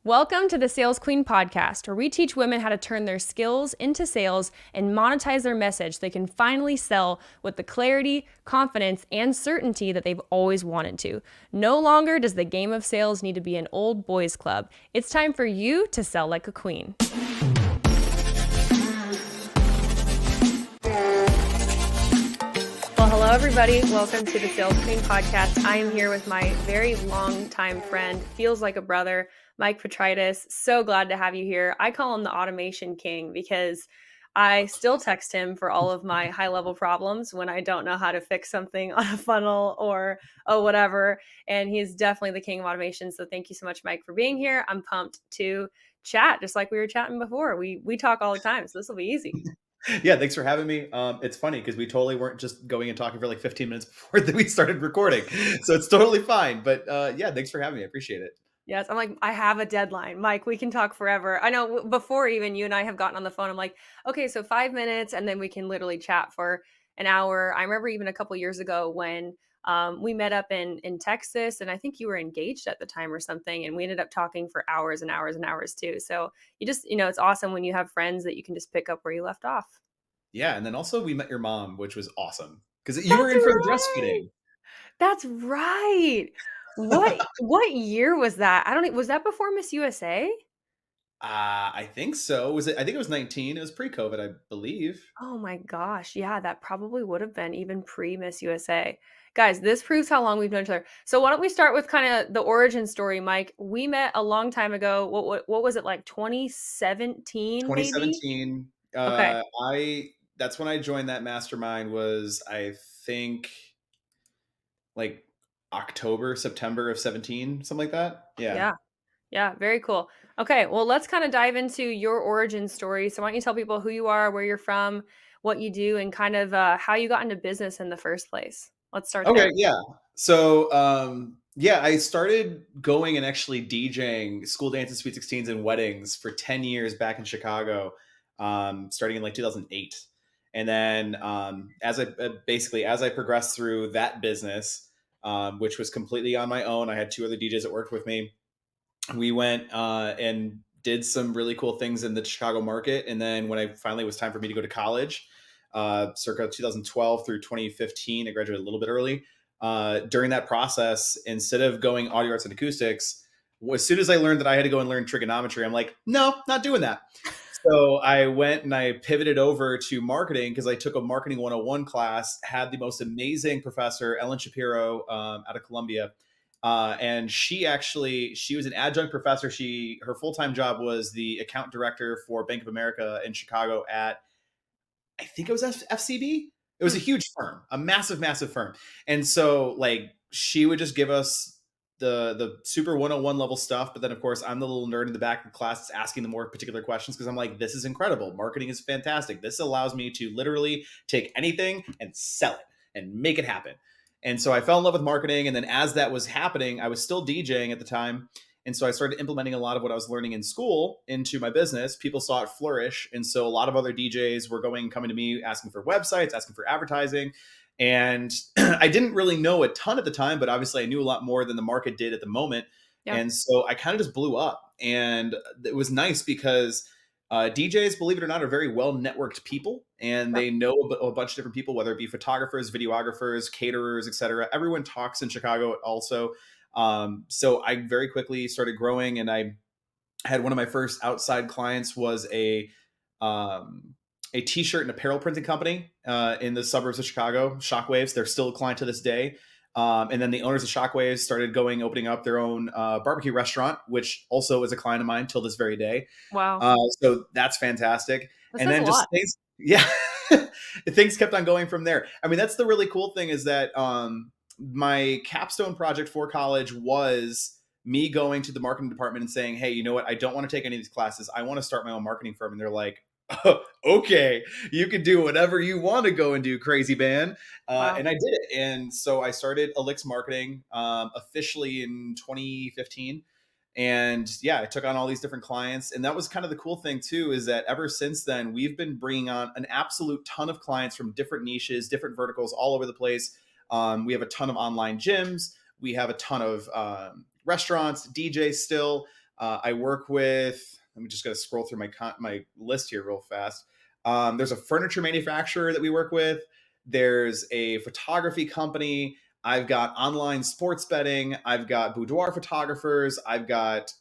Welcome to the Sales Queen podcast, where we teach women how to turn their skills into sales and monetize their message so they can finally sell with the clarity, confidence, and certainty that they've always wanted to. No longer does the game of sales need to be an old boys club. It's time for you to sell like a queen. Well, hello, everybody. Welcome to the Sales Queen podcast. I am here with my very long-time friend, feels like a brother, Mike Petritis. So glad to have you here. I call him the automation king because I still text him for all of my high-level problems when I don't know how to fix something on a funnel or whatever. And he's definitely the king of automation. So thank you so much, Mike, for being here. I'm pumped to chat, just like we were chatting before. We talk all the time, so this will be easy. Yeah, thanks for having me. It's funny because we totally weren't just going and talking for like 15 minutes before that we started recording. So it's totally fine. But yeah, thanks for having me. I appreciate it. Yes, I'm like, I have a deadline. Mike, we can talk forever. I know before even you and I have gotten on the phone, I'm like, okay, so 5 minutes and then we can literally chat for an hour. I remember even a couple years ago when we met up in Texas, and I think you were engaged at the time or something, and we ended up talking for hours and hours and hours too. So you just, it's awesome when you have friends that you can just pick up where you left off. Yeah. And then also we met your mom, which was awesome because you were That's in for the dress right. fitting. That's right. What year was that? I don't was that before Miss USA? I think so. Was it? I think it was 19. It was pre-COVID, I believe. Oh my gosh. Yeah, that probably would have been even pre Miss USA. Guys, this proves how long we've known each other. So why don't we start with kind of the origin story, Mike? We met a long time ago. What was it, like 2017 maybe? 2017. Okay. I That's when I joined that mastermind. Was I think like October, September of 17, something like that. Yeah. Yeah. Yeah, very cool. Okay, well, let's kind of dive into your origin story. So why don't you tell people who you are, where you're from, what you do, and kind of how you got into business in the first place. Let's start Okay, there. yeah. So, yeah, I started going and actually DJing school dances, sweet 16s, and weddings for 10 years back in Chicago, starting in like 2008. And then as I progressed through that business, which was completely on my own, I had two other DJs that worked with me. We went and did some really cool things in the Chicago market. And then when I finally was time for me to go to college, circa 2012 through 2015, I graduated a little bit early. During that process, instead of going audio arts and acoustics, as soon as I learned that I had to go and learn trigonometry, I'm like, no, not doing that. So I went and I pivoted over to marketing because I took a marketing 101 class, had the most amazing professor, Ellen Shapiro, out of Columbia. And she was an adjunct professor. Her full-time job was the account director for Bank of America in Chicago at, I think it was FCB. It was a huge firm, a massive, massive firm. And so like she would just give us the super 101 level stuff. But then of course I'm the little nerd in the back of the class that's asking the more particular questions because I'm like, this is incredible. Marketing is fantastic. This allows me to literally take anything and sell it and make it happen. And so I fell in love with marketing. And then as that was happening, I was still DJing at the time. And so I started implementing a lot of what I was learning in school into my business. People saw it flourish. And so a lot of other DJs were coming to me, asking for websites, asking for advertising. And I didn't really know a ton at the time, but obviously I knew a lot more than the market did at the moment. Yeah. And so I kind of just blew up. And it was nice because DJs, believe it or not, are very well networked people, and Yeah. they know a bunch of different people, whether it be photographers, videographers, caterers, etc. Everyone talks in Chicago also. So I very quickly started growing, and I had one of my first outside clients was a t-shirt and apparel printing company in the suburbs of Chicago, Shockwaves. They're still a client to this day. And then the owners of Shockwaves started opening up their own barbecue restaurant, which also is a client of mine till this very day. Wow. So that's fantastic. That And says a then just lot. things, yeah, things kept on going from there. I mean, that's the really cool thing is that my capstone project for college was me going to the marketing department and saying, hey, you know what? I don't want to take any of these classes. I want to start my own marketing firm. And they're like, oh, okay, you can do whatever you want to go and do, crazy man. Wow. And I did it. And so I started eliix.marketing officially in 2015. And yeah, I took on all these different clients. And that was kind of the cool thing too, is that ever since then, we've been bringing on an absolute ton of clients from different niches, different verticals all over the place. We have a ton of online gyms. We have a ton of restaurants, DJs still. I work with, let me just gotta scroll through my list here real fast. There's a furniture manufacturer that we work with. There's a photography company. I've got online sports betting. I've got boudoir photographers. I've got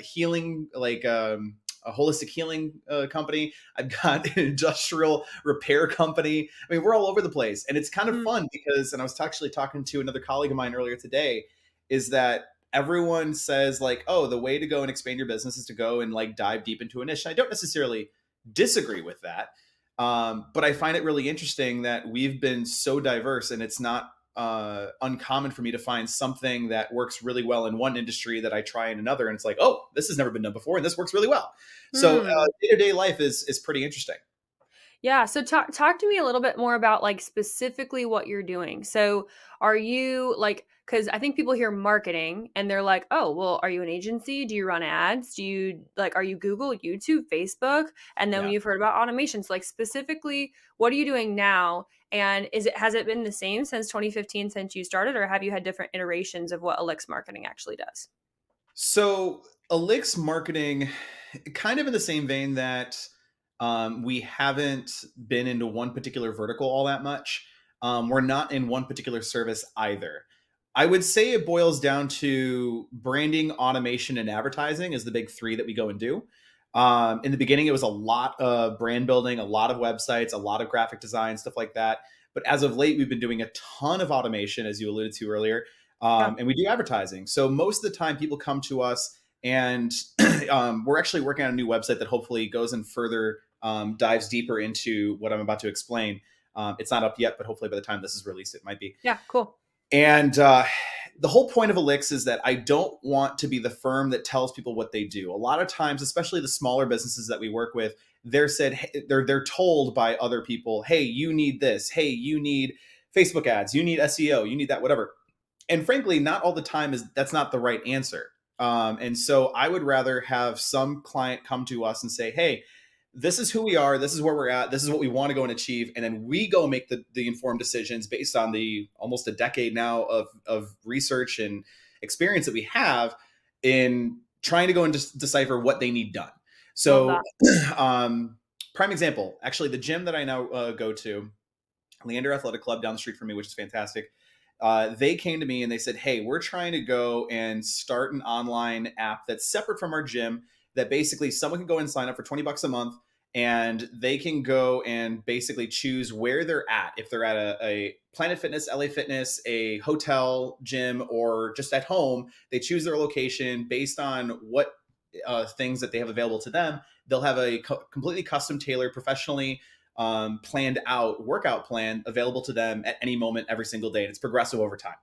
healing, like a holistic healing company. I've got an industrial repair company. I mean, we're all over the place. And it's kind of Mm, fun because, and I was actually talking to another colleague of mine earlier today, is that everyone says like, oh, the way to go and expand your business is to go and like dive deep into a niche. I don't necessarily disagree with that. But I find it really interesting that we've been so diverse, and it's not uncommon for me to find something that works really well in one industry that I try in another, and it's like, oh, this has never been done before, and this works really well. So mm. day to day life is pretty interesting. Yeah, so talk to me a little bit more about like specifically what you're doing. So are you like cuz I think people hear marketing and they're like, "Oh, well, are you an agency? Do you run ads? Do you like are you Google, YouTube, Facebook?" And then Yeah. you've heard about automations. Like specifically, what are you doing now? And has it been the same since 2015 since you started, or have you had different iterations of what Elix marketing actually does? So eliix marketing, kind of in the same vein that we haven't been into one particular vertical all that much. We're not in one particular service either. I would say it boils down to branding, automation, and advertising is the big three that we go and do. In the beginning, it was a lot of brand building, a lot of websites, a lot of graphic design, stuff like that. But as of late, we've been doing a ton of automation, as you alluded to earlier, Yeah. and we do advertising. So most of the time, people come to us, and we're actually working on a new website that hopefully goes and further dives deeper into what I'm about to explain. It's not up yet, but hopefully by the time this is released, it might be. Yeah, cool. And the whole point of eliix is that I don't want to be the firm that tells people what they do. A lot of times, especially the smaller businesses that we work with, they're told by other people, "Hey, you need this. Hey, you need Facebook ads. You need SEO. You need that. Whatever." And frankly, not all the time is that's not the right answer. And so I would rather have some client come to us and say, "Hey, this is who we are. This is where we're at. This is what we want to go and achieve," and then we go make the informed decisions based on the almost a decade now of research and experience that we have in trying to go and just decipher what they need done. Love So, that. um, prime example, actually, the gym that I now go to, Leander Athletic Club down the street from me, which is fantastic. They came to me and they said, "Hey, we're trying to go and start an online app that's separate from our gym. That basically someone can go and sign up for $20 a month, and they can go and basically choose where they're at. If they're at a Planet Fitness, LA Fitness, a hotel gym, or just at home, they choose their location based on what things that they have available to them. They'll have a completely custom tailored, professionally planned out workout plan available to them at any moment, every single day, and it's progressive over time."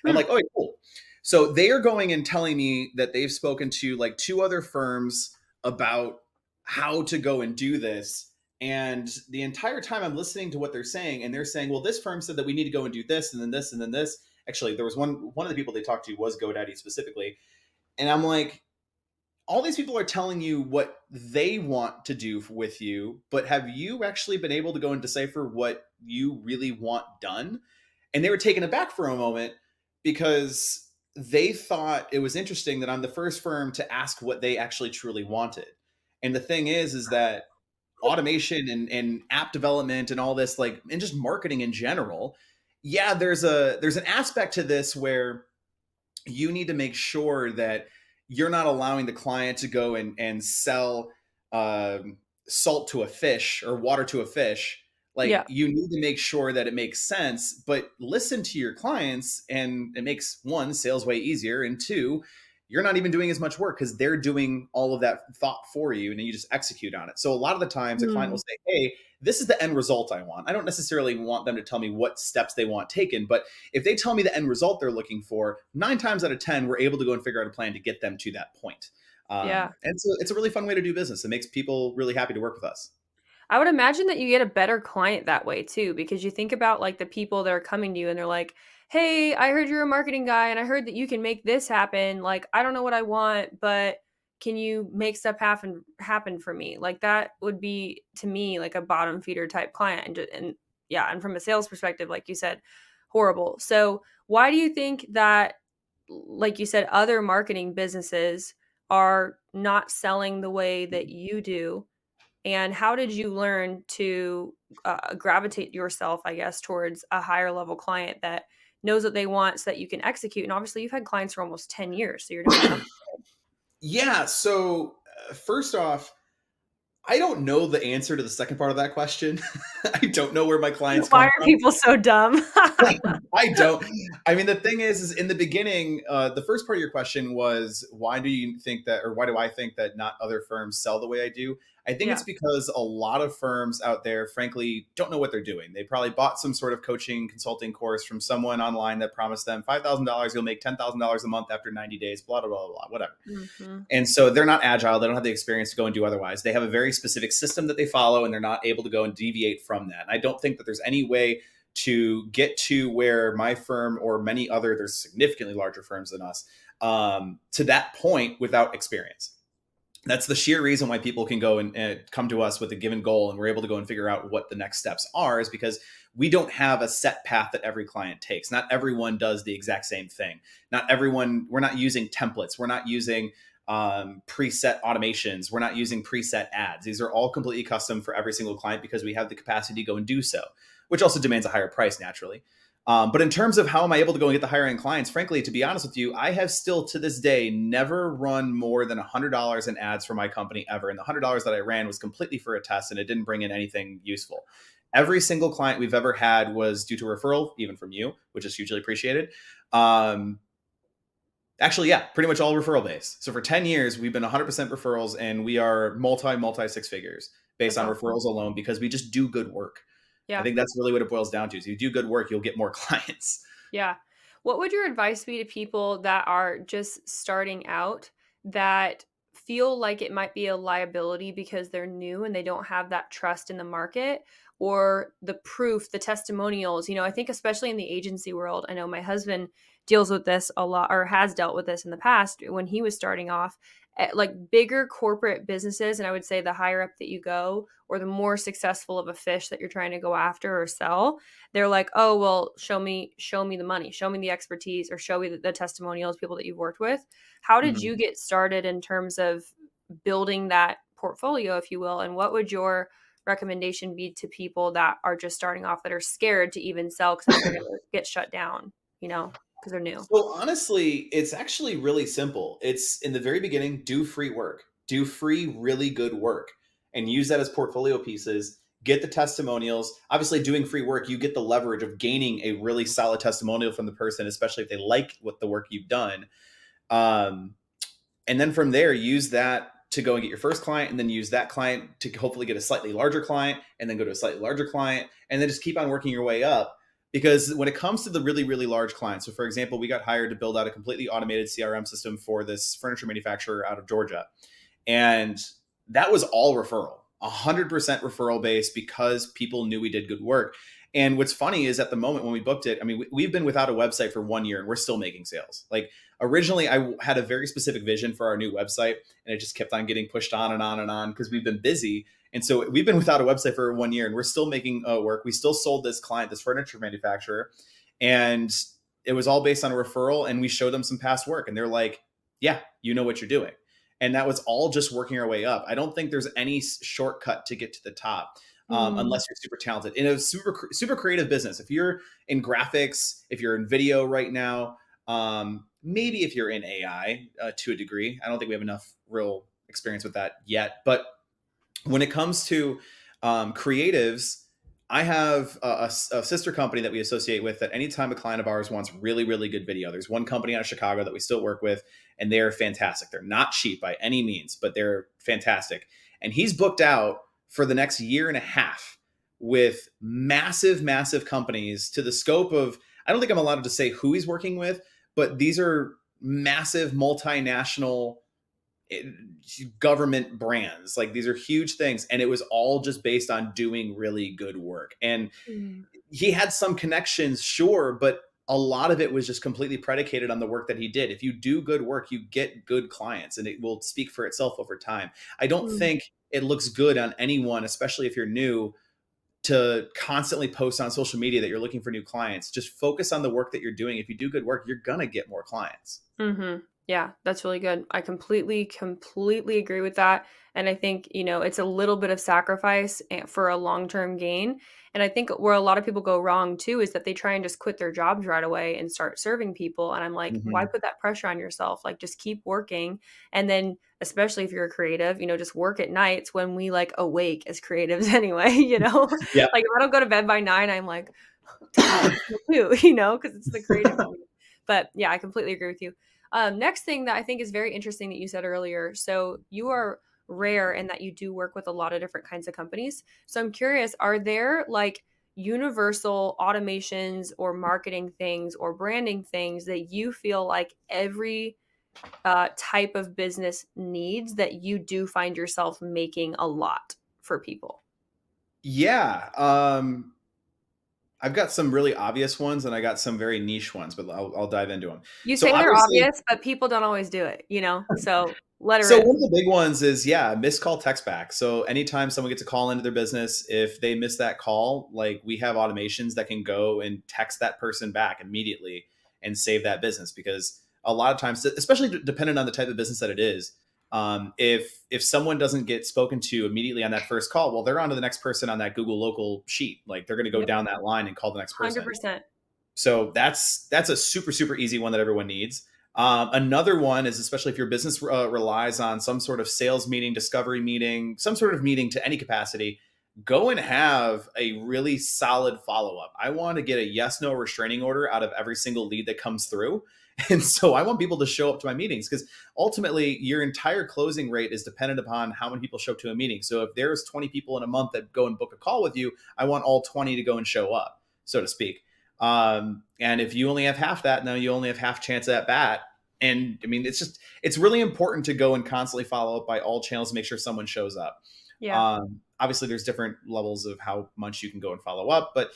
And I'm Hmm. like, "Oh, cool." So they are going and telling me that they've spoken to like two other firms about how to go and do this. And the entire time I'm listening to what they're saying, and they're saying, "Well, this firm said that we need to go and do this, and then this, and then this." Actually, there was one of the people they talked to was GoDaddy specifically, and I'm like, all these people are telling you what they want to do with you, but have you actually been able to go and decipher what you really want done? And they were taken aback for a moment because they thought it was interesting that I'm the first firm to ask what they actually truly wanted. And the thing is that automation and app development and all this, like, and just marketing in general, yeah, there's an aspect to this where you need to make sure that you're not allowing the client to go and sell salt to a fish or water to a fish. Like, Yeah. you need to make sure that it makes sense, but listen to your clients, and it makes, one, sales way easier, and two, you're not even doing as much work because they're doing all of that thought for you, and then you just execute on it. So a lot of the times a client will Hmm. say, "Hey, this is the end result I want." I don't necessarily want them to tell me what steps they want taken, but if they tell me the end result they're looking for, 9 times out of 10, we're able to go and figure out a plan to get them to that point. Yeah. And so it's a really fun way to do business. It makes people really happy to work with us. I would imagine that you get a better client that way too, because you think about like the people that are coming to you and they're like, "Hey, I heard you're a marketing guy and I heard that you can make this happen. Like, I don't know what I want, but can you make stuff happen for me?" Like that would be to me like a bottom feeder type client and yeah, and from a sales perspective, like you said, horrible. So, why do you think that like you said other marketing businesses are not selling the way that you do? And how did you learn to gravitate yourself, I guess, towards a higher level client that knows what they want so that you can execute? And obviously, you've had clients for almost 10 years, so you're doing something. Yeah. So, first off, I don't know the answer to the second part of that question. I don't know where my clients Why come are from. people so dumb? I don't. I mean, the thing is in the beginning, the first part of your question was, why do you think that, or why do I think that not other firms sell the way I do? I think it's Yeah. because a lot of firms out there, frankly, don't know what they're doing. They probably bought some sort of coaching consulting course from someone online that promised them $5,000, you'll make $10,000 a month after 90 days, blah, blah, blah, blah, whatever. Mhm. And so they're not agile. They don't have the experience to go and do otherwise. They have a very specific system that they follow, and they're not able to go and deviate from that. And I don't think that there's any way to get to where my firm or many other, there's significantly larger firms than us, to that point without experience. That's the sheer reason why people can go and come to us with a given goal, and we're able to go and figure out what the next steps are, is because we don't have a set path that every client takes. Not everyone does the exact same thing. Not everyone, we're not using templates. We're not using preset automations. We're not using preset ads. These are all completely custom for every single client because we have the capacity to go and do so, which also demands a higher price naturally. But in terms of how am I able to go and get the higher end clients, frankly, to be honest with you, I have still to this day never run more than $100 in ads for my company ever. And the $100 that I ran was completely for a test, and it didn't bring in anything useful. Every single client we've ever had was due to referral, even from you, which is hugely appreciated. Actually, yeah, pretty much all referral based. So for 10 years, we've been 100% referrals, and we are multi six figures based That's on awesome. referrals alone because we just do good work. I Yeah. think that's really what it boils down to. Is you do good work, you'll get more clients. Yeah. What would your advice be to people that are just starting out that feel like it might be a liability because they're new and they don't have that trust in the market or the proof, the testimonials? I think especially in the agency world, I know my husband deals with this a lot or has dealt with this in the past when he was starting off at like bigger corporate businesses. And I would say the higher up that you go or the more successful of a fish that you're trying to go after or sell, they're like, oh, well, show me the money, show me the expertise, or show me the testimonials, people that you've worked with. How did Mhm. you get started in terms of building that portfolio, if you will? And what would your recommendation be to people that are just starting off that are scared to even sell because they think they're going to get shut down, because they're new? So honestly, it's actually really simple. It's in the very beginning, do free work, do free, really good work, and use that as portfolio pieces. Get the testimonials. Obviously, doing free work, you get the leverage of gaining a really solid testimonial from the person, especially if they like what the work you've done. Um, and then from there, use that to go and get your first client, and then use that client to hopefully get a slightly larger client, and then go to a slightly larger client, and then just keep on working your way up. Because when it comes to the really, really large clients, so for example, we got hired to build out a completely automated CRM system for this furniture manufacturer out of Georgia. And that was all referral, 100% referral based because people knew we did good work. And what's funny is at the moment when we booked it, I mean, we've been without a website for 1 year and we're still making sales. Like originally, I had a very specific vision for our new website, and it just kept on getting pushed on and on and on because we've been busy. And so we've been without a website for 1 year and we're still making work. We still sold this client, this furniture manufacturer, and it was all based on a referral. And we showed them some past work, and they're like, yeah, you know what you're doing. And that was all just working our way up. I don't think there's any shortcut to get to the top, Mm, unless you're super talented in a super creative business. If you're in graphics, if you're in video right now, maybe if you're in AI to a degree. I don't think we have enough real experience with that yet. But when it comes to creatives, I have a sister company that we associate with that anytime a client of ours wants really, really good video, there's one company out of Chicago that we still work with, and they're fantastic. They're not cheap by any means, but they're fantastic. And he's booked out for the next year and a half with massive, massive companies to the scope of, I don't think I'm allowed to say who he's working with, but these are massive multinational government brands. Like these are huge things, and it was all just based on doing really good work. And mm, he had some connections, sure, but a lot of it was just completely predicated on the work that he did. If you do good work, you get good clients, and it will speak for itself over time. I don't mm, think it looks good on anyone, especially if you're new, to constantly post on social media that you're looking for new clients. Just focus on the work that you're doing. If you do good work, you're gonna get more clients. mhm. Yeah, that's really good. I completely agree with that. And I think, it's a little bit of sacrifice for a long-term gain. And I think where a lot of people go wrong too is that they try and just quit their jobs right away and start serving people. And I'm like, why Mhm. put that pressure on yourself? Like, just keep working. And then, especially if you're a creative, just work at nights when we like awake as creatives anyway, Yeah. like if I don't go to bed by 9, I'm like tired too, because it's the creative in me. But yeah, I completely agree with you. Next thing that I think is very interesting that you said earlier. So you are rare in that you do work with a lot of different kinds of companies. So I'm curious, are there like universal automations or marketing things or branding things that you feel like every type of business needs that you do find yourself making a lot for people? Yeah. I've got some really obvious ones and I got some very niche ones, but I'll dive into them. You So say they're obviously, obvious, but people don't always do it? So let it so rip. one of the big ones is, yeah, missed call text back. So anytime someone gets a call into their business, if they miss that call, like we have automations that can go and text that person back immediately and save that business. Because a lot of times, especially depending on the type of business that it is, if someone doesn't get spoken to immediately on that first call, well, they're on to the next person on that Google local sheet. Like they're going to go Yep, down that line and call the next person. 100%. So that's a super easy one that everyone needs. Another one is, especially if your business relies on some sort of sales meeting, discovery meeting, some sort of meeting to any capacity, go and have a really solid follow up. I want to get a yes no restraining order out of every single lead that comes through. And so I want people to show up to my meetings because ultimately your entire closing rate is dependent upon how many people show up to a meeting. So if there's 20 people in a month that go and book a call with you, I want all 20 to go and show up, so to speak. And if you only have half that, now you only have half chance at bat. And I mean, it's really important to go and constantly follow up by all channels to make sure someone shows up. Yeah. Obviously, there's different levels of how much you can go and follow up, but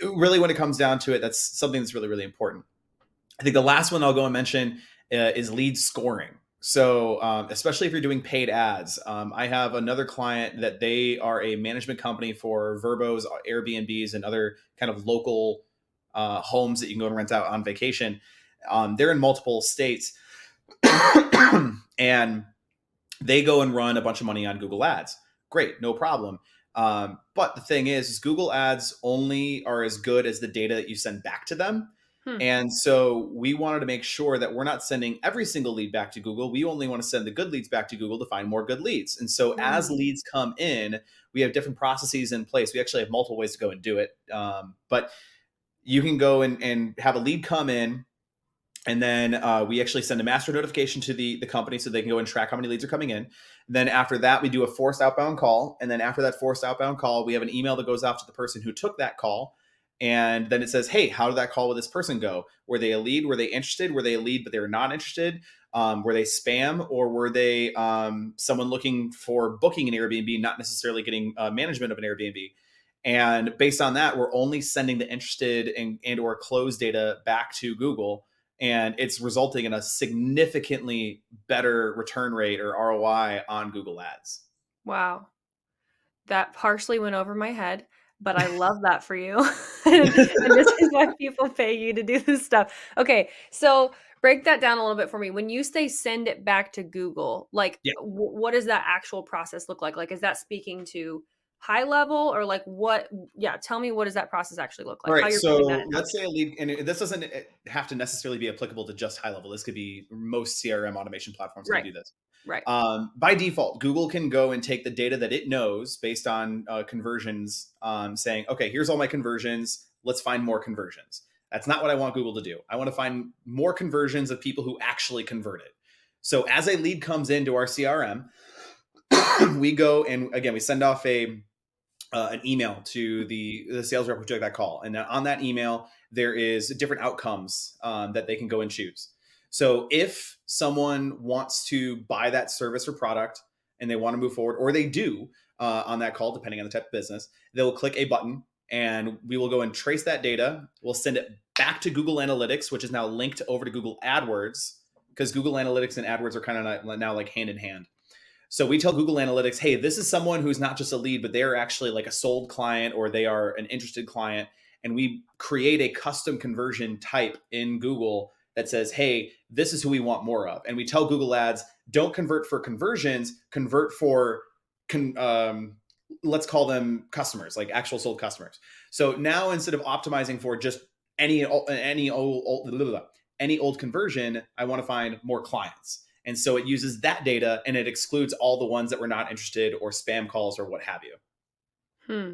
really, when it comes down to it, that's something that's really important. I think the last one I'll go and mention is lead scoring. So, especially if you're doing paid ads, I have another client that they are a management company for Verbos, Airbnbs, and other kind of local homes that you can go and rent out on vacation. They're in multiple states, and they go and run a bunch of money on Google Ads. Great, no problem. But the thing is Google Ads only are as good as the data that you send back to them. Hmm. And so we wanted to make sure that we're not sending every single lead back to Google. We only want to send the good leads back to Google to find more good leads. And so as Mm. leads come in, we have different processes in place. We actually have multiple ways to go and do it. But you can go and have a lead come in, and then we actually send a master notification to the company so they can go and track how many leads are coming in. Then after that, we do a forced outbound call. And then after that forced outbound call, we have an email that goes out to the person who took that call. And then it says, hey, how did that call with this person go? Were they a lead? Were they interested? Were they a lead, but they were not interested? Were they spam, or were they someone looking for booking an Airbnb, not necessarily getting management of an Airbnb? And based on that, we're only sending the interested and or closed data back to Google, and it's resulting in a significantly better return rate or ROI on Google Ads. Wow. That partially went over my head, but I love that for you. And this is why people pay you to do this stuff. Okay, so break that down a little bit for me. When you say send it back to Google, like Yeah. what does that actual process look like? Like, is that speaking to high level or like what? Yeah, tell me, what does that process actually look All like? How right. you're putting that So into let's say motion? a lead, and this doesn't have to necessarily be applicable to just high level. This could be most CRM automation platforms can Right, do this. right. By default, Google can go and take the data that it knows based on conversions, saying, okay, here's all my conversions. Let's find more conversions. That's not what I want Google to do. I want to find more conversions of people who actually converted. So as a lead comes into our CRM, we go and again, we send off an email to the sales rep who took that call. And on that email, there is different outcomes that they can go and choose. So if someone wants to buy that service or product and they want to move forward, or they do on that call, depending on the type of business, they'll click a button and we will go and trace that data. We'll send it back to Google Analytics, which is now linked over to Google AdWords, because Google Analytics and AdWords are kind of now like hand in hand. So we tell Google Analytics, hey, this is someone who's not just a lead, but they're actually like a sold client or they are an interested client. And we create a custom conversion type in Google that says, hey, This is who we want more of. And we tell Google Ads, don't convert for conversions, convert for, let's call them customers, like actual sold customers. So now instead of optimizing for just any old conversion, I want to find more clients. And so it uses that data and it excludes all the ones that were not interested or spam calls or what have you. Hmm.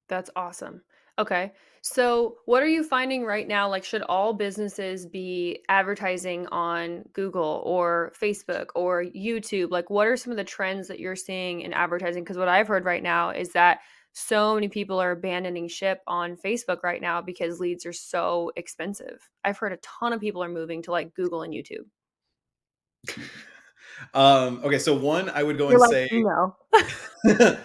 That's awesome. Okay. So, what are you finding right now? Like, should all businesses be advertising on Google or Facebook or YouTube? Like, what are some of the trends that you're seeing in advertising? Because what I've heard right now is that so many people are abandoning ship on Facebook right now because leads are so expensive. I've heard a ton of people are moving to like Google and YouTube. Okay, so one, I would go You're and like, say, no.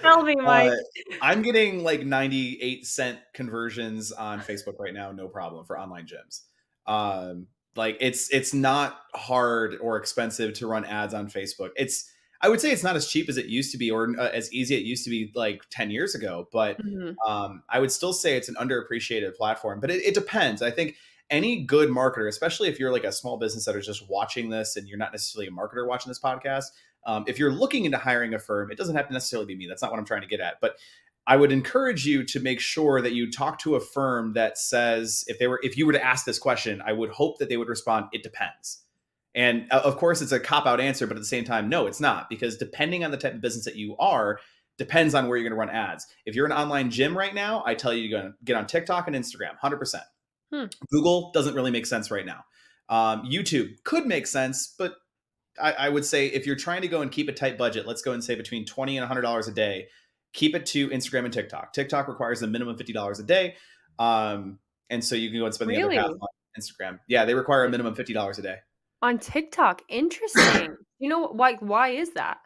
Tell me, uh, Mike. I'm getting like 98-cent conversions on Facebook right now, no problem for online gyms. Um, like it's not hard or expensive to run ads on Facebook. I would say it's not as cheap as it used to be, or as easy it used to be like 10 years ago. But Mhm. I would still say it's an underappreciated platform. But it depends. I think any good marketer, especially if you're like a small business that is just watching this and you're not necessarily a marketer watching this podcast, if you're looking into hiring a firm, it doesn't have to necessarily be me. That's not what I'm trying to get at. But I would encourage you to make sure that you talk to a firm that says, if you were to ask this question, I would hope that they would respond, it depends. And of course, it's a cop out answer, but at the same time, no, it's not, because depending on the type of business that you are, depends on where you're going to run ads. If you're an online gym right now, I tell you to go get on TikTok and Instagram, 100%. Hmm. Google doesn't really make sense right now. YouTube could make sense, but I would say if you're trying to go and keep a tight budget, let's go and say between $20 and $100 a day. Keep it to Instagram and TikTok. TikTok requires a minimum $50 a day, and so you can go and spend the other half Really? on Instagram. Yeah, they require a minimum $50 a day. On TikTok, interesting. You know, why is that?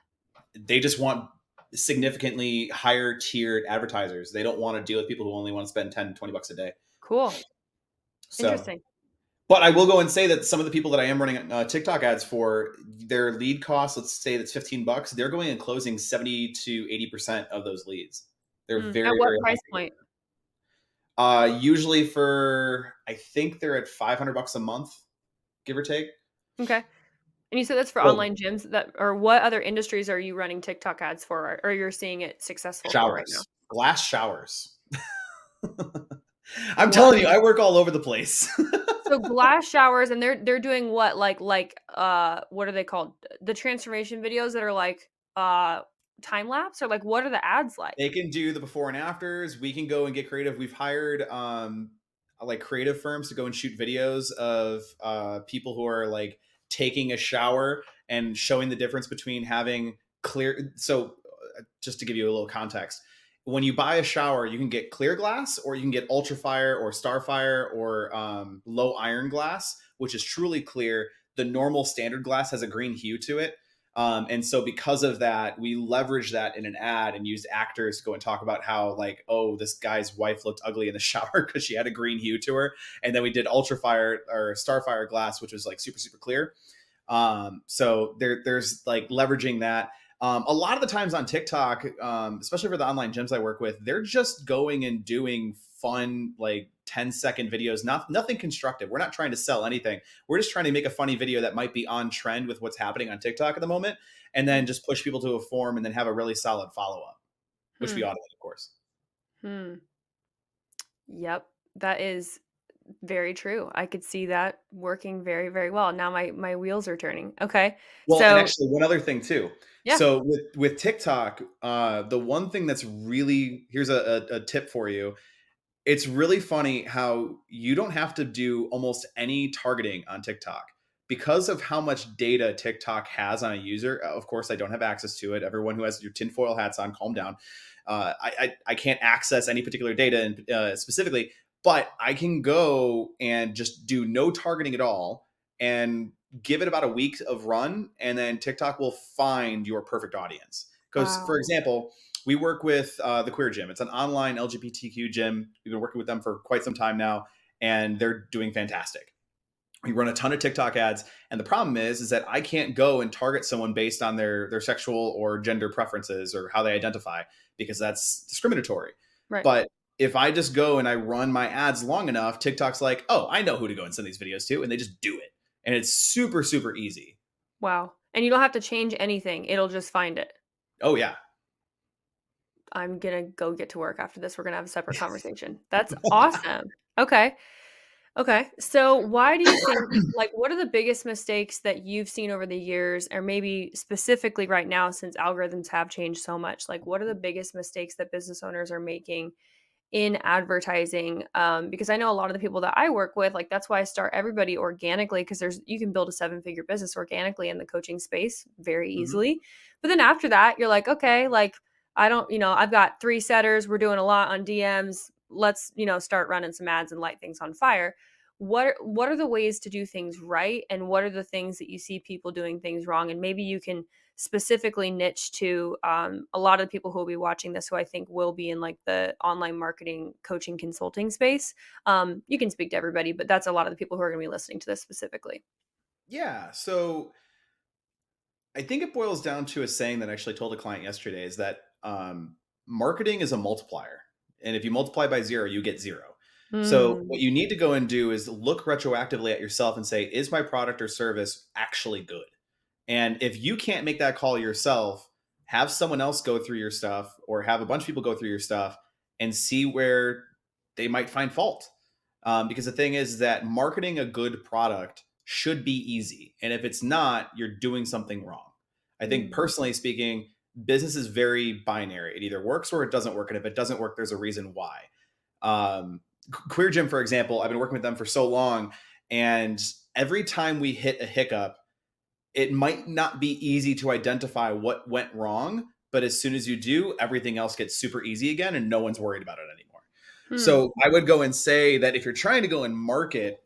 They just want significantly higher tiered advertisers. They don't want to deal with people who only want to spend 10, $20 a day. Cool. So, Interesting. but I will go and say that some of the people that I am running TikTok ads for, their lead cost, let's say that's $15, they're going and closing 70 to 80% of those leads. They're At very, what very high. price point? Usually for, I think they're at $500 a month, give or take. Okay. And you said that's for So online gyms that or what other industries are you running TikTok ads for or you're seeing it successful for right now? showers, glass showers. I'm Gla telling you, I work all over the place. So glass showers and they're doing what? What are they called? The transformation videos that are like time lapse or like what are the ads like? They can do the before and afters. We can go and get creative. We've hired like creative firms to go and shoot videos of people who are like taking a shower and showing the difference between having clear. So just to give you a little context, when you buy a shower, you can get clear glass, or you can get ultrafire or starfire or low iron glass, which is truly clear. The normal standard glass has a green hue to it. And so because of that, we leveraged that in an ad and used actors to go and talk about how like, oh, this guy's wife looked ugly in the shower because she had a green hue to her. And then we did ultrafire or starfire glass, which was like super, super clear. So there's like leveraging that. A lot of the times on TikTok, especially for the online gyms I work with, they're just going and doing fun, like 10-second videos, nothing constructive. We're not trying to sell anything. We're just trying to make a funny video that might be on trend with what's happening on TikTok at the moment, and then just push people to a form and then have a really solid follow-up, which we Hmm. automate, of course. Hmm. Yep. That is very true. I could see that working very, very well. Now my wheels are turning. Okay. Well, and So, actually one other thing too. yeah. So with TikTok, the one thing that's really, here's a tip for you. It's really funny how you don't have to do almost any targeting on TikTok because of how much data TikTok has on a user. Of course, I don't have access to it. Everyone who has your tinfoil hats on, calm down. I can't access any particular data specifically, but I can go and just do no targeting at all and give it about a week of run, and then TikTok will find your perfect audience. Because, for Wow. example, we work with the Queer Gym. It's an online LGBTQ gym. We've been working with them for quite some time now, and they're doing fantastic. We run a ton of TikTok ads, and the problem is that I can't go and target someone based on their sexual or gender preferences or how they identify, because that's discriminatory. Right. But if I just go and I run my ads long enough, TikTok's like, oh, I know who to go and send these videos to, and they just do it. and it's super, super easy. Wow. And you don't have to change anything. It'll just find it. Oh yeah. I'm gonna go get to work after this. We're gonna have a separate conversation. That's awesome. Okay. Okay. So why do you think, like, what are the biggest mistakes that you've seen over the years, or maybe specifically right now since algorithms have changed so much? Like, what are the biggest mistakes that business owners are making in advertising? Because I know a lot of the people that I work with, like, that's why I start everybody organically, because you can build a 7-figure business organically in the coaching space very Mhm. easily. But then after that, you're like, okay, like, I don't, I've got 3 setters. We're doing a lot on DMs. Let's, start running some ads and light things on fire. What are the ways to do things right? And what are the things that you see people doing things wrong? And maybe you can specifically niche to a lot of the people who will be watching this, who I think will be in like the online marketing, coaching, consulting space. You can speak to everybody, but that's a lot of the people who are going to be listening to this specifically. Yeah. So I think it boils down to a saying that I actually told a client yesterday is that marketing is a multiplier. And if you multiply by zero, you get zero. So Mm, what you need to go and do is look retroactively at yourself and say, is my product or service actually good? And if you can't make that call yourself, have someone else go through your stuff or have a bunch of people go through your stuff and see where they might find fault. Because the thing is that marketing a good product should be easy. And if it's not, you're doing something wrong. I think mm, personally speaking, business is very binary. It either works or it doesn't work. And if it doesn't work, there's a reason why. Queer Gym, for example, I've been working with them for so long. And every time we hit a hiccup, it might not be easy to identify what went wrong, but as soon as you do, everything else gets super easy again and no one's worried about it anymore. hmm, So I would go and say that if you're trying to go and market,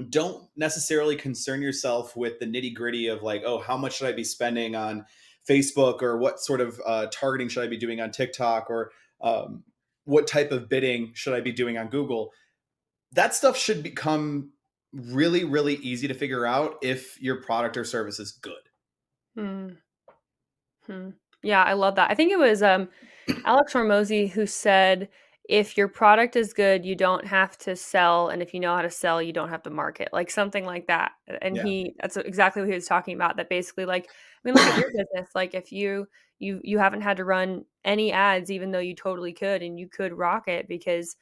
don't necessarily concern yourself with the nitty gritty of like, oh, how much should I be spending on Facebook, or what sort of targeting should I be doing on TikTok, or what type of bidding should I be doing on Google. That stuff should become really, really easy to figure out if your product or service is good. hmm, hmm. Yeah, I love that. I think it was Alex Hormozy who said, if your product is good, you don't have to sell. And if you know how to sell, you don't have to market, like something like that. And Yeah. that's exactly what he was talking about. That basically, like, I mean, look at your business. Like, if you haven't had to run any ads, even though you totally could, and you could rock it because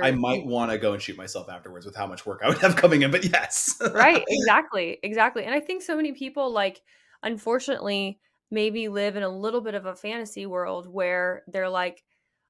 I you're might want to go and shoot myself afterwards with how much work I would have coming in, but yes. right, exactly, exactly. And I think so many people, like, unfortunately, maybe live in a little bit of a fantasy world where they're like,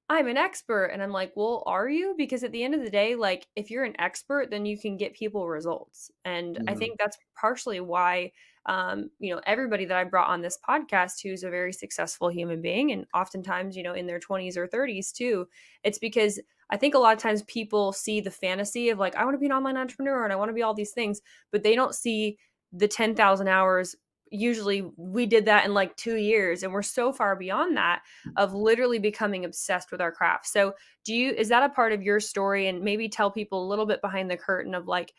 I'm an expert. And I'm like, well, are you? Because at the end of the day, like, if you're an expert, then you can get people results. And I Mhm. think that's partially why, everybody that I brought on this podcast who's a very successful human being, and oftentimes, in their 20s or 30s too, it's because I think a lot of times people see the fantasy of like, I want to be an online entrepreneur and I want to be all these things, but they don't see the 10,000 hours. Usually we did that in like 2 years, and we're so far beyond that of literally becoming obsessed with our craft. So, is that a part of your story? And maybe tell people a little bit behind the curtain of like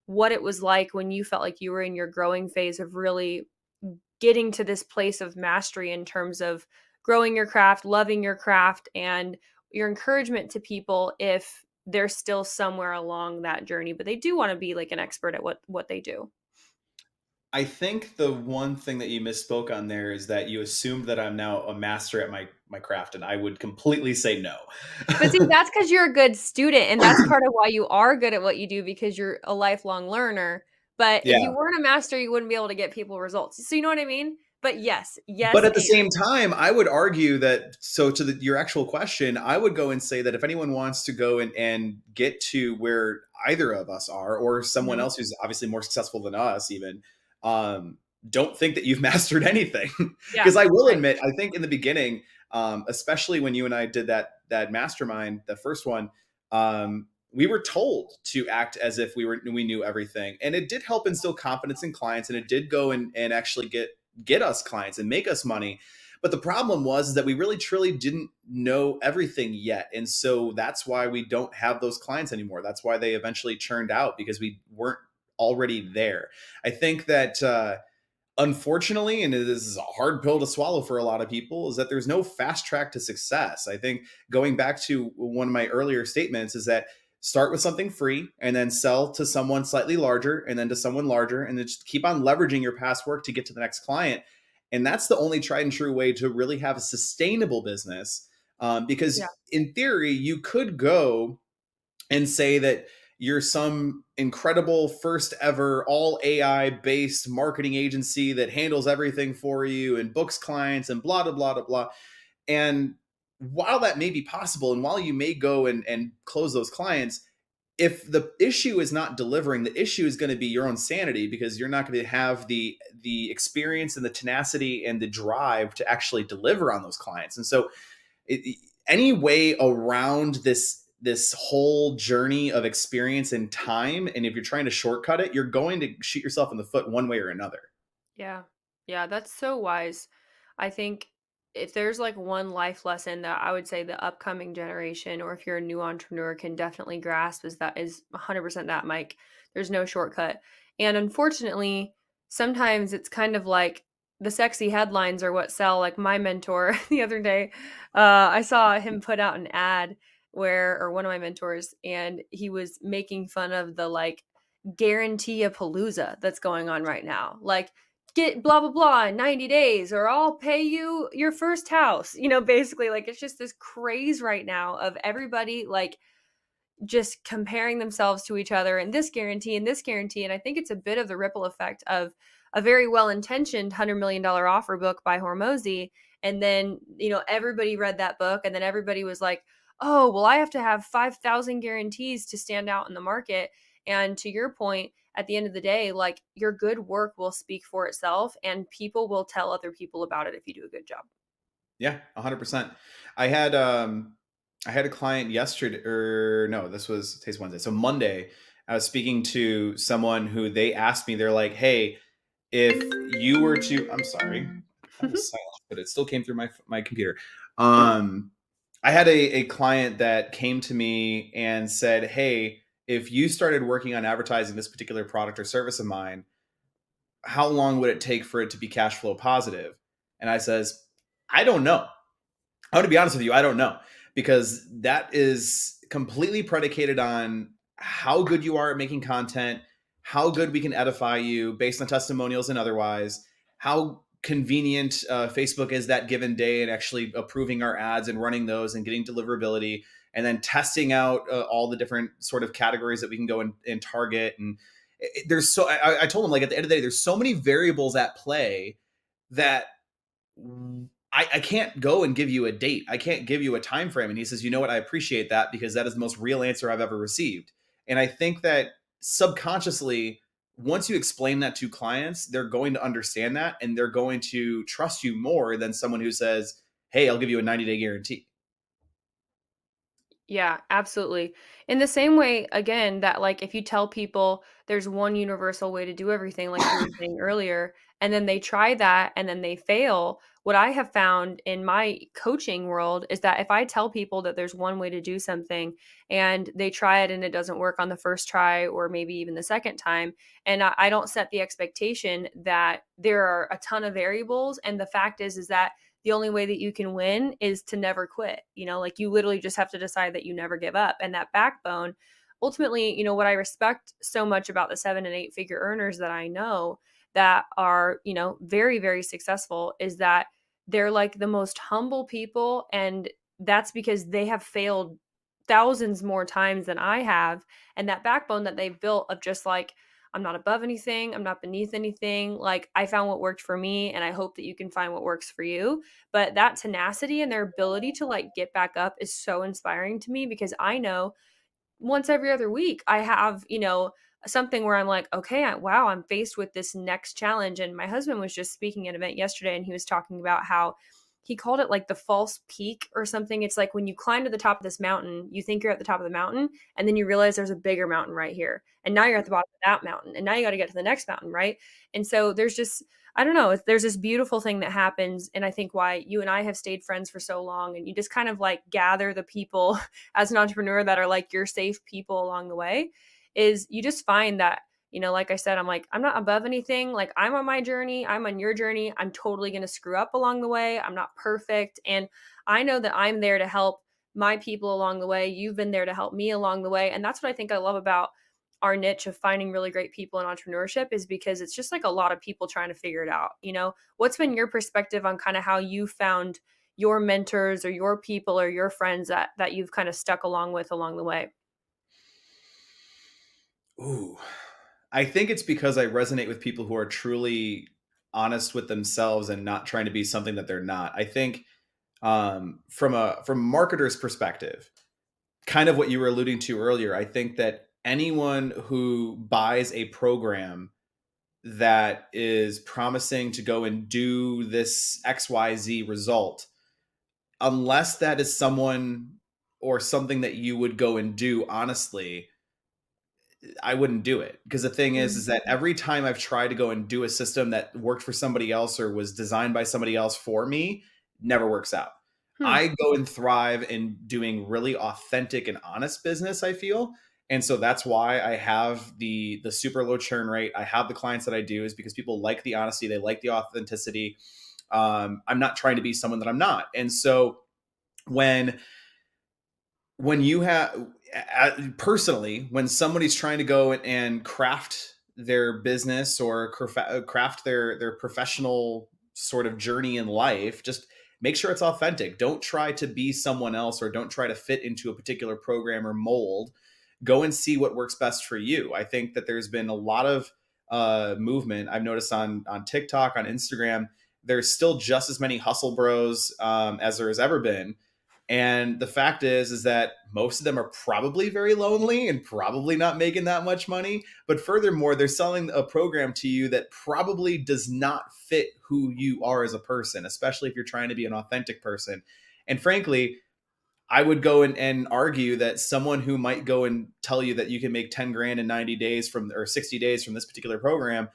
what it was like when you felt like you were in your growing phase of really getting to this place of mastery in terms of growing your craft, loving your craft, and your encouragement to people if they're still somewhere along that journey, but they do want to be like an expert at what they do. I think the one thing that you misspoke on there is that you assumed that I'm now a master at my craft, and I would completely say no. But see, that's because 'cause you're a good student, and that's part of why you are good at what you do, because you're a lifelong learner. But if you Yeah. weren't a master, you wouldn't be able to get people results. So you know what I mean? But yes, But yes, at the and same time, I would argue that, so to your actual question, I would go and say that if anyone wants to go and get to where either of us are, or someone mhm, else who's obviously more successful than us, even, um, don't think that you've mastered anything. yeah, Because I will right. admit, I think in the beginning, especially when you and I did that mastermind, the first one, we were told to act as if we knew everything, and it did help instill confidence in clients, and it did go and actually get us clients and make us money. But the problem was is that we really truly didn't know everything yet. And so that's why we don't have those clients anymore. That's why they eventually churned out, because we weren't already there. I think that unfortunately, and this is a hard pill to swallow for a lot of people, is that there's no fast track to success. I think going back to one of my earlier statements is that Start with something free and then sell to someone slightly larger and then to someone larger, and then just keep on leveraging your past work to get to the next client. And that's the only tried and true way to really have a sustainable business. Yeah. Because in theory, you could go and say that you're some incredible first ever all AI based marketing agency that handles everything for you and books clients and blah, blah, blah, blah, blah. And while that may be possible, and while you may go and close those clients, if the issue is not delivering, the issue is going to be your own sanity, because you're not going to have the experience and the tenacity and the drive to actually deliver on those clients. And so any way around this whole journey of experience and time, and if you're trying to shortcut it, you're going to shoot yourself in the foot one way or another. Yeah. Yeah, that's so wise. I think if there's like one life lesson that I would say the upcoming generation, or if you're a new entrepreneur, can definitely grasp, is 100% that, Mike. There's no shortcut. And unfortunately, sometimes it's kind of like the sexy headlines are what sell. Like my mentor the other day, I saw him put out an ad or one of my mentors, and he was making fun of the like guarantee a palooza that's going on right now. Like, get blah blah blah in 90 days or I'll pay you your first house. Basically, like, it's just this craze right now of everybody like just comparing themselves to each other, and this guarantee and this guarantee. And I think it's a bit of the ripple effect of a very well-intentioned $100 million offer book by Hormozy. And then, everybody read that book, and then everybody was like, oh, well, I have to have 5,000 guarantees to stand out in the market. And to your point, at the end of the day, like, your good work will speak for itself, and people will tell other people about it if you do a good job. Yeah, 100%. I had um I had a client yesterday, or no, this was today's Wednesday. So Monday, I was speaking to someone who they asked me, they're like, "Hey, if you were to," I'm sorry, my phone was silent, but it still came through my computer. I had a client that came to me and said, "Hey, if you started working on advertising this particular product or service of mine, how long would it take for it to be cash flow positive?" And I says, "I don't know. I want to be honest with you, I don't know, because that is completely predicated on how good you are at making content, how good we can edify you based on testimonials and otherwise, how convenient Facebook is that given day and actually approving our ads and running those and getting deliverability, and then testing out all the different sort of categories that we can go and target. And there's so I told him, like, at the end of the day, there's so many variables at play that I can't go and give you a date. I can't give you a time frame. And he says, "You know what? I appreciate that, because that is the most real answer I've ever received." And I think that subconsciously, once you explain that to clients, they're going to understand that, and they're going to trust you more than someone who says, "Hey, I'll give you a 90-day guarantee." Yeah, absolutely. In the same way, again, that like if you tell people there's one universal way to do everything, like you were saying earlier, and then they try that and then they fail, what I have found in my coaching world is that if I tell people that there's one way to do something and they try it and it doesn't work on the first try or maybe even the second time, and I don't set the expectation that there are a ton of variables, and the fact is that the only way that you can win is to never quit. Like, you literally just have to decide that you never give up. And that backbone, ultimately, what I respect so much about the 7 and 8 figure earners that I know that are, very, very successful, is that they're like the most humble people. And that's because they have failed thousands more times than I have. And that backbone that they've built of just like, I'm not above anything, I'm not beneath anything. Like, I found what worked for me, and I hope that you can find what works for you. But that tenacity and their ability to like get back up is so inspiring to me, because I know once every other week I have, something where I'm like, okay, wow, I'm faced with this next challenge. And my husband was just speaking at an event yesterday, and he was talking about how he called it like the false peak or something. It's like when you climb to the top of this mountain, you think you're at the top of the mountain, and then you realize there's a bigger mountain right here. And now you're at the bottom of that mountain, and now you got to get to the next mountain, right? And so there's just, I don't know, there's this beautiful thing that happens. And I think why you and I have stayed friends for so long, and you just kind of like gather the people as an entrepreneur that are like your safe people along the way, is you just find that, like I said, I'm like, I'm not above anything. Like, I'm on my journey, I'm on your journey. I'm totally going to screw up along the way. I'm not perfect. And I know that I'm there to help my people along the way. You've been there to help me along the way. And that's what I think I love about our niche of finding really great people in entrepreneurship, is because it's just like a lot of people trying to figure it out. What's been your perspective on kind of how you found your mentors or your people or your friends that you've kind of stuck along with along the way? Ooh, I think it's because I resonate with people who are truly honest with themselves and not trying to be something that they're not. I think from a marketer's perspective, kind of what you were alluding to earlier, I think that anyone who buys a program that is promising to go and do this XYZ result, unless that is someone or something that you would go and do honestly, I wouldn't do it. Because the thing is Mm. that every time I've tried to go and do a system that worked for somebody else or was designed by somebody else for me, never works out. Hmm. I go and thrive in doing really authentic and honest business, I feel. And so that's why I have the super low churn rate. I have the clients that I do, is because people like the honesty, they like the authenticity. I'm not trying to be someone that I'm not. And so when you have personally, when somebody's trying to go and craft their business or craft their professional sort of journey in life, just make sure it's authentic. Don't try to be someone else, or don't try to fit into a particular program or mold. Go and see what works best for you. I think that there's been a lot of movement I've noticed on TikTok, on Instagram. There's still just as many hustle bros as there has ever been, and the fact is that most of them are probably very lonely and probably not making that much money. But furthermore, they're selling a program to you that probably does not fit who you are as a person, especially if you're trying to be an authentic person. And frankly, I would go and argue that someone who might go and tell you that you can make 10 grand in 90 days from, or 60 days from this particular program,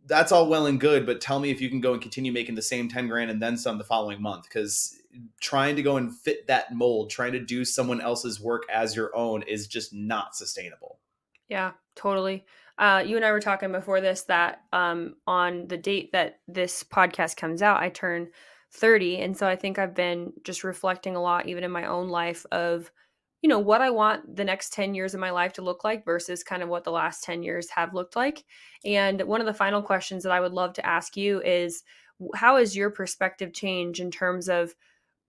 that's all well and good, but tell me if you can go and continue making the same 10 grand and then some the following month. Because trying to go and fit that mold, trying to do someone else's work as your own, is just not sustainable. Yeah, totally. You and I were talking before this that on the date that this podcast comes out, I turn 30. And so I think I've been just reflecting a lot, even in my own life, of, what I want the next 10 years of my life to look like versus kind of what the last 10 years have looked like. And one of the final questions that I would love to ask you is, how has your perspective changed in terms of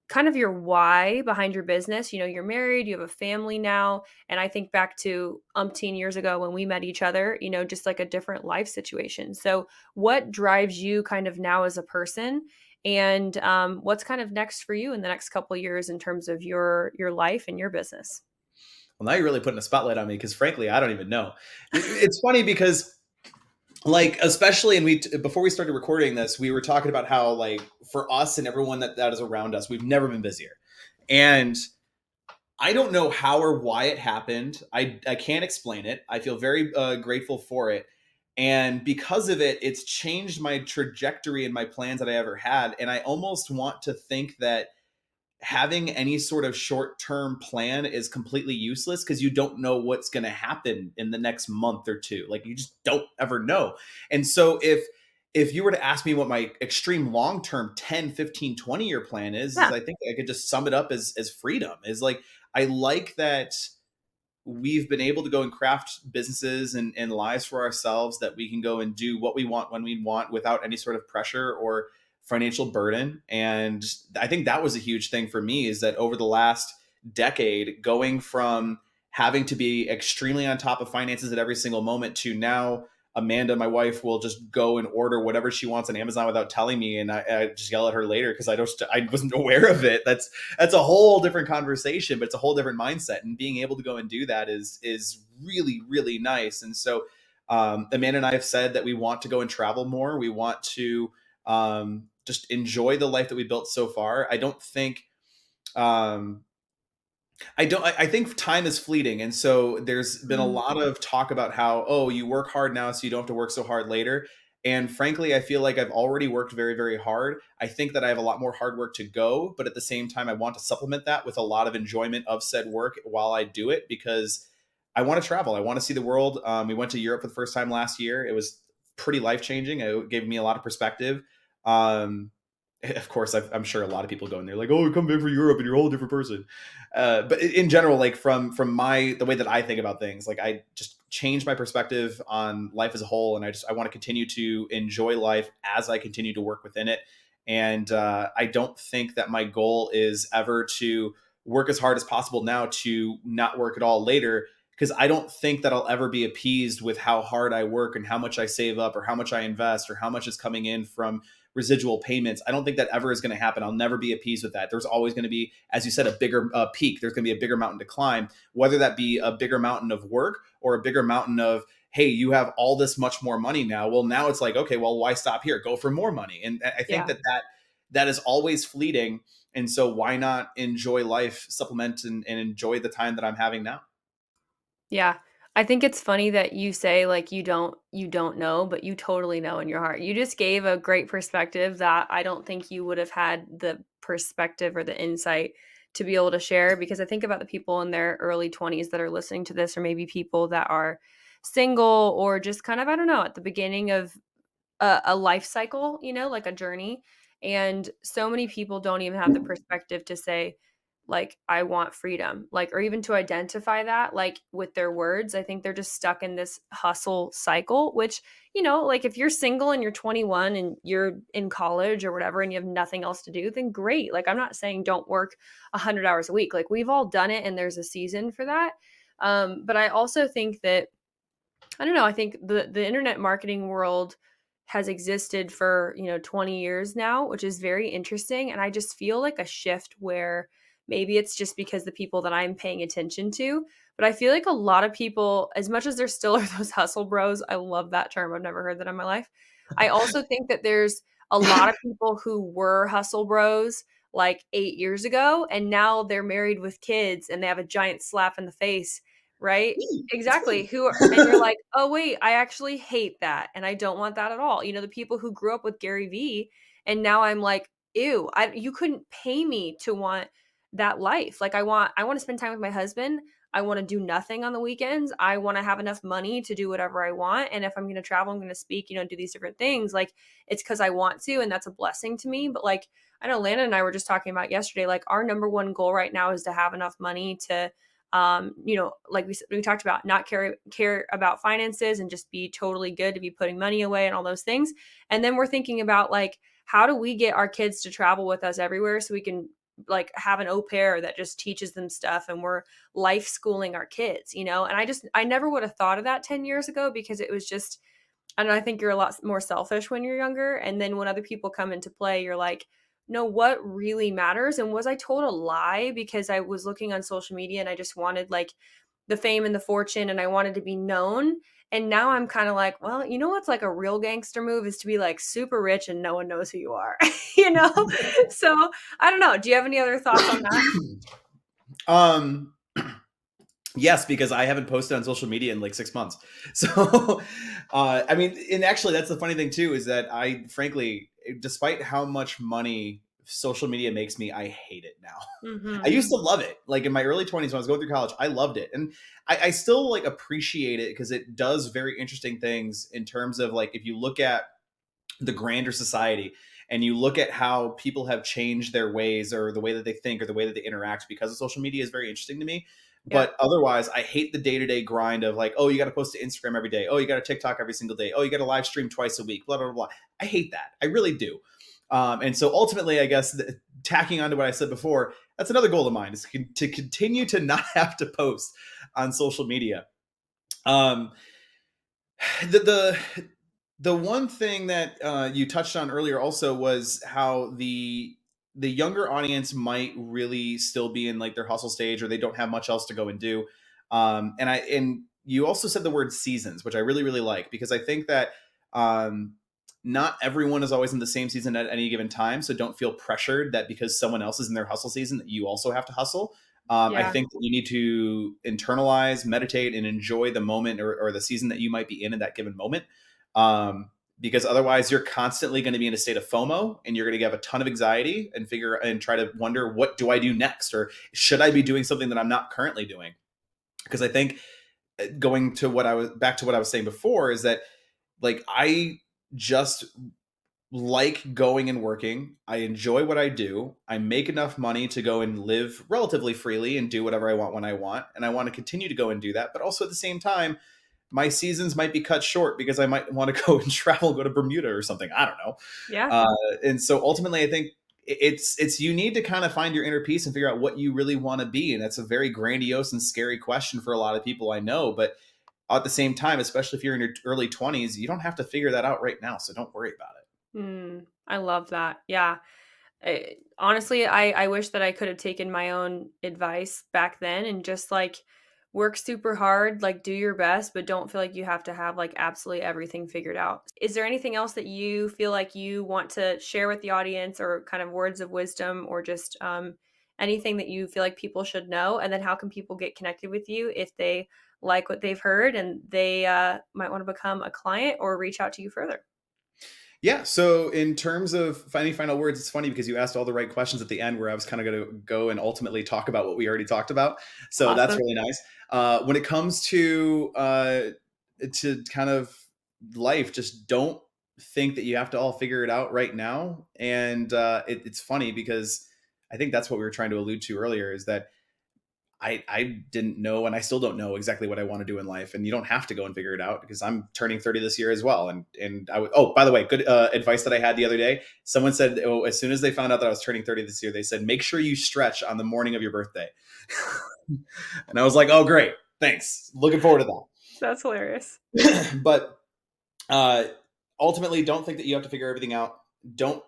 kind of your why behind your business? You're married, you have a family now, and I think back to umpteen years ago when we met each other, just like a different life situation. So what drives you kind of now as a person, and what's kind of next for you in the next couple of years in terms of your life and your business? Well, now you're really putting a spotlight on me, because frankly, I don't even know. It's funny because, like, especially, and before we started recording this, we were talking about how, like, for us and everyone that is around us, we've never been busier. And I don't know how or why it happened. I can't explain it. I feel very grateful for it. And because of it, it's changed my trajectory and my plans that I ever had. And I almost want to think that having any sort of short-term plan is completely useless, because you don't know what's going to happen in the next month or two. Like, you just don't ever know. And so if you were to ask me what my extreme long-term 10, 15, 20-year plan is Yeah. I think I could just sum it up as freedom. Is like, I like that we've been able to go and craft businesses and lives for ourselves, that we can go and do what we want when we want without any sort of pressure or financial burden. And I think that was a huge thing for me, is that over the last decade, going from having to be extremely on top of finances at every single moment, to now Amanda, my wife, will just go and order whatever she wants on Amazon without telling me, and I just yell at her later because I wasn't aware of it. That's a whole different conversation, but it's a whole different mindset. And being able to go and do that is really, really nice. And so Amanda and I have said that we want to go and travel more. We want to just enjoy the life that we built so far. Um, I don't. I think time is fleeting, and so there's been a Mm. lot of talk about how, oh, you work hard now, so you don't have to work so hard later. And frankly, I feel like I've already worked very, very hard. I think that I have a lot more hard work to go, but at the same time, I want to supplement that with a lot of enjoyment of said work while I do it, because I want to travel. I want to see the world. We went to Europe for the first time last year. It was pretty life changing. It gave me a lot of perspective. Um, of course, I'm sure a lot of people go in there like, oh, come back for Europe and you're a whole different person. But in general, like from my the way that I think about things, like I just changed my perspective on life as a whole, and I want to continue to enjoy life as I continue to work within it. And I don't think that my goal is ever to work as hard as possible now to not work at all later, because I don't think that I'll ever be appeased with how hard I work and how much I save up or how much I invest or how much is coming in from residual payments. I don't think that ever is going to happen. I'll never be appeased with that. There's always going to be, as you said, a bigger peak. There's going to be a bigger mountain to climb, whether that be a bigger mountain of work or a bigger mountain of, hey, you have all this much more money now. Well, now it's like, okay, well, why stop here? Go for more money. And I think Yeah. that is always fleeting. And so why not enjoy life, supplement and enjoy the time that I'm having now? Yeah. I think it's funny that you say, like, you don't know, but you totally know in your heart. You just gave a great perspective that I don't think you would have had the perspective or the insight to be able to share, because I think about the people in their early 20s that are listening to this, or maybe people that are single or just kind of, I don't know, at the beginning of a life cycle, like a journey. And so many people don't even have the perspective to say, like, I want freedom, like, or even to identify that, like, with their words. I think they're just stuck in this hustle cycle, which, like, if you're single and you're 21 and you're in college or whatever and you have nothing else to do, then great. Like, I'm not saying don't work 100 hours a week. Like, we've all done it and there's a season for that. But I also think that, I don't know. I think the internet marketing world has existed for, 20 years now, which is very interesting. And I just feel like a shift where maybe it's just because the people that I'm paying attention to, but I feel like a lot of people, as much as there still are those hustle bros, I love that term. I've never heard that in my life. I also think that there's a lot of people who were hustle bros like 8 years ago, and now they're married with kids and they have a giant slap in the face, right? Me. It's Exactly, me. who are, and you're like, "Oh, wait, I actually hate that, and I don't want that at all." The people who grew up with Gary Vee, and now I'm like, "Ew, you couldn't pay me to want that life." Like, I wanna spend time with my husband, I wanna do nothing on the weekends, I wanna have enough money to do whatever I want, and if I'm gonna travel, I'm gonna speak, do these different things, like, it's because I want to, and that's a blessing to me. But, like, I know Lana and I were just talking about yesterday, like, our number one goal right now is to have enough money to like we talked about, not care about finances and just be totally good to be putting money away and all those things. And then we're thinking about, like, how do we get our kids to travel with us everywhere so we can, like, have an au pair that just teaches them stuff, and we're life schooling our kids, and I never would have thought of that 10 years ago, because it was just, and I think you're a lot more selfish when you're younger. And then when other people come into play, you're like, no, what really matters? And was I told a lie because I was looking on social media and I just wanted, like, the fame and the fortune and I wanted to be known? And now I'm kind of like, well, what's like a real gangster move is to be like super rich and no one knows who you are, you know? So I don't know. Do you have any other thoughts on that? um Yes, because I haven't posted on social media in like 6 months. So, I mean, and actually, that's the funny thing too, is that I, frankly, despite how much money social media makes me, I hate it now. I Mm-hmm. used to love it. Like in my early 20s when I was going through college, I loved it. And I still like appreciate it because it does very interesting things in terms of like, if you look at the grander society and you look at how people have changed their ways or the way that they think or the way that they interact because of social media is very interesting to me. Yeah. But otherwise, I hate the day-to-day grind of like, oh, you got to post to Instagram every day. Oh, you got to TikTok every single day. Oh, you got to live stream twice a week. Blah blah blah. I hate that. I really do. And so ultimately, I guess tacking on to what I said before, that's another goal of mine is to continue to not have to post on social media. Um, the one thing that you touched on earlier also was how the younger audience might really still be in like their hustle stage or they don't have much else to go and do. And you also said the word seasons, which I really like because I think that um, not everyone is always in the same season at any given time. So don't feel pressured that because someone else is in their hustle season that you also have to hustle. I Yeah. think that you need to internalize, meditate, and enjoy the moment or the season that you might be in that given moment. Because otherwise, you're constantly going to be in a state of FOMO, and you're going to have a ton of anxiety and try to wonder, what do I do next, or should I be doing something that I'm not currently doing? Because I think going to what I was back to what I was saying before is that like I just like going and working. I enjoy what I do. I make enough money to go and live relatively freely and do whatever I want when I want. And I want to continue to go and do that. But also at the same time, my seasons might be cut short because I might want to go and travel, go to Bermuda or something. I don't know. Yeah. And so ultimately, I think it's you need to kind of find your inner peace and figure out what you really want to be. And that's a very grandiose and scary question for a lot of people I know. But at the same time, especially if you're in your early 20s, you don't have to figure that out right now. So don't worry about it. I love that. Yeah. Honestly, I wish that I could have taken my own advice back then and just like work super hard, like do your best, but don't feel like you have to have like absolutely everything figured out. Is there anything else that you feel like you want to share with the audience, or kind of words of wisdom, or just anything that you feel like people should know? And then how can people get connected with you if they like what they've heard and they might want to become a client or reach out to you further? Yeah. So in terms of any final words, it's funny because you asked all the right questions at the end where I was kind of going to go and ultimately talk about what we already talked about. So that's Awesome. really nice. When it comes to kind of life, just don't think that you have to all figure it out right now. And it's funny because I think that's what we were trying to allude to earlier is that I didn't know, and I still don't know exactly what I want to do in life. And you don't have to go and figure it out because I'm turning 30 this year as well. And I would, oh, by the way, good advice that I had the other day. Someone said, oh, as soon as they found out that I was turning 30 this year, they said, make sure you stretch on the morning of your birthday. And I was like, oh, great. Thanks. Looking forward to That's hilarious. that. But uh, ultimately, don't think that you have to figure everything out. Don't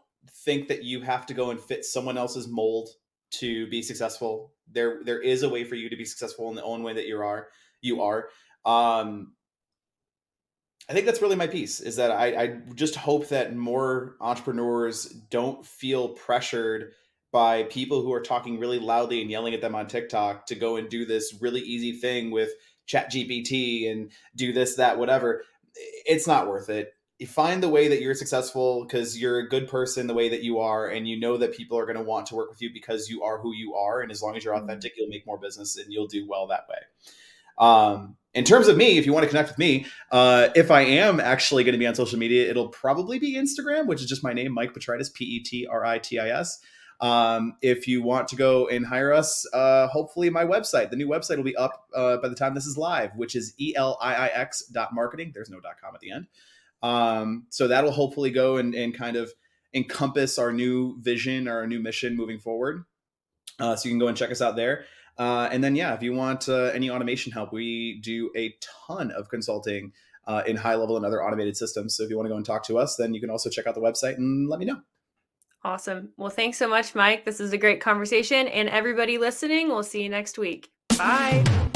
think that you have to go and fit someone else's mold to be successful. There is a way for you to be successful in the own way that you are. I think that's really my piece is that I just hope that more entrepreneurs don't feel pressured by people who are talking really loudly and yelling at them on TikTok to go and do this really easy thing with chat GPT and do this, that, whatever. It's not worth it. You find the way that you're successful because you're a good person the way that you are, and you know that people are going to want to work with you because you are who you are. And as long as you're Mhm. authentic, you'll make more business and you'll do well that way. In terms of me, if you want to connect with me, if I am actually going to be on social media, it'll probably be Instagram, which is just my name, Mike Petritis, Petritis. If you want to go and hire us, hopefully my website, the new website will be up by the time this is live, which is eliix.marketing. There's no .com at the end. So that'll hopefully go and kind of encompass our new vision, our new mission moving forward. So you can go and check us out there. And then, yeah, if you want any automation help, we do a ton of consulting in high level and other automated systems. So if you want to go and talk to us, then you can also check out the website and let me know. Awesome. Well, thanks so much, Mike. This is a great conversation. And everybody listening, we'll see you next week. Bye.